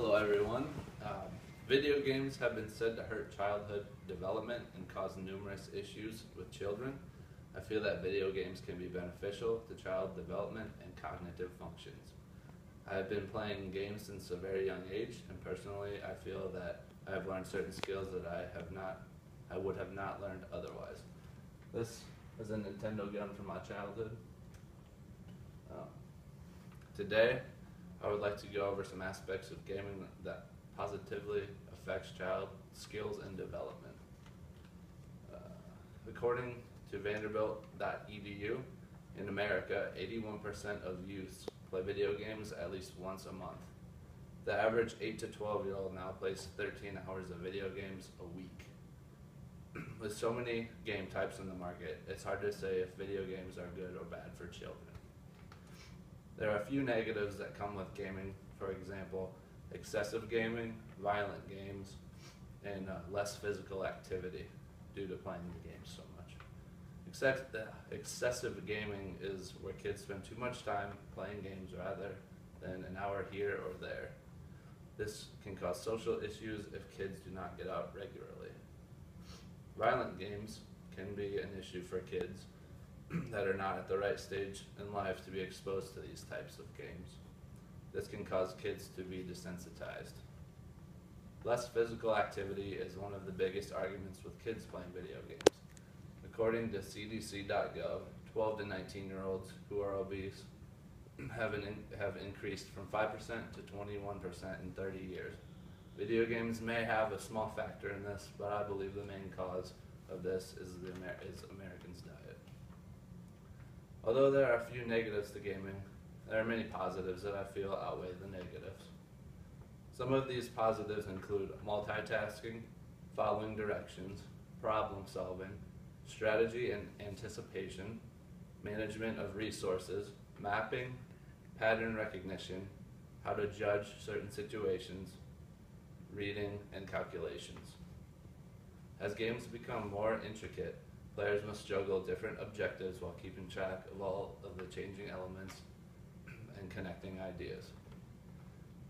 Hello everyone. Video games have been said to hurt childhood development and cause numerous issues with children. I feel that video games can be beneficial to child development and cognitive functions. I have been playing games since a very young age, and personally I feel that I have learned certain skills that I would have not learned otherwise. This is a Nintendo gun from my childhood. Today, I would like to go over some aspects of gaming that positively affects child skills and development. According to Vanderbilt.edu, in America, 81% of youths play video games at least once a month. The average 8 to 12-year-old now plays 13 hours of video games a week. With so many game types in the market, it's hard to say if video games are good or bad for children. There are a few negatives that come with gaming, for example, excessive gaming, violent games, and less physical activity due to playing the game so much. Excessive gaming is where kids spend too much time playing games rather than an hour here or there. This can cause social issues if kids do not get out regularly. Violent games can be an issue for kids that are not at the right stage in life to be exposed to these types of games. This can cause kids to be desensitized. Less physical activity is one of the biggest arguments with kids playing video games. According to CDC.gov, 12 to 19-year-olds who are obese have increased from 5% to 21% in 30 years. Video games may have a small factor in this, but I believe the main cause of this is Americans' diet. Although there are a few negatives to gaming, there are many positives that I feel outweigh the negatives. Some of these positives include multitasking, following directions, problem solving, strategy and anticipation, management of resources, mapping, pattern recognition, how to judge certain situations, reading, and calculations. As games become more intricate, players must juggle different objectives while keeping track of all of the changing elements and connecting ideas.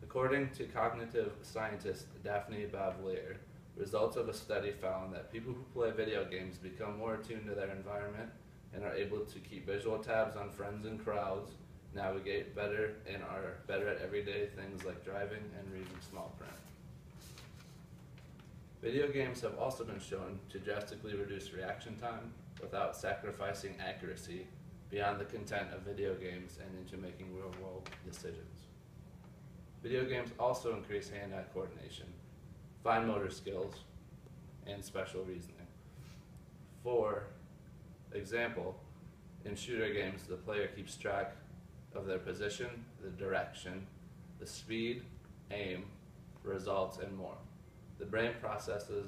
According to cognitive scientist Daphne Bavelier, results of a study found that people who play video games become more attuned to their environment and are able to keep visual tabs on friends and crowds, navigate better, and are better at everyday things like driving and reading small print. Video games have also been shown to drastically reduce reaction time without sacrificing accuracy beyond the content of video games and into making real-world decisions. Video games also increase hand-eye coordination, fine motor skills, and spatial reasoning. For example, in shooter games, the player keeps track of their position, the direction, the speed, aim, results, and more. The brain processes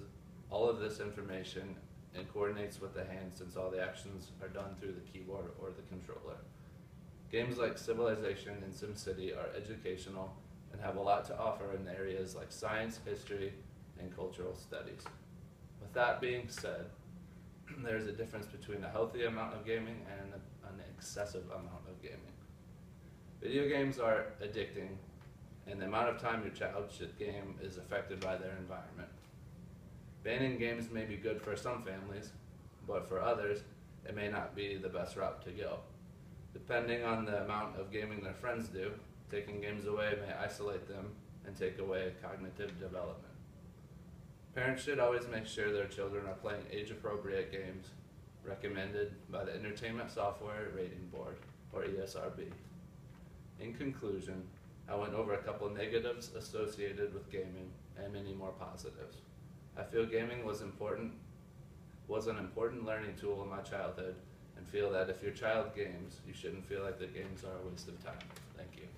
all of this information and coordinates with the hand since all the actions are done through the keyboard or the controller. Games like Civilization and SimCity are educational and have a lot to offer in areas like science, history, and cultural studies. With that being said, there's a difference between a healthy amount of gaming and an excessive amount of gaming. Video games are addicting, and the amount of time your child should game is affected by their environment. Banning games may be good for some families, but for others, it may not be the best route to go. Depending on the amount of gaming their friends do, taking games away may isolate them and take away cognitive development. Parents should always make sure their children are playing age-appropriate games recommended by the Entertainment Software Rating Board, or ESRB. In conclusion, I went over a couple of negatives associated with gaming and many more positives. I feel gaming was an important learning tool in my childhood, and feel that if your child games, you shouldn't feel like the games are a waste of time. Thank you.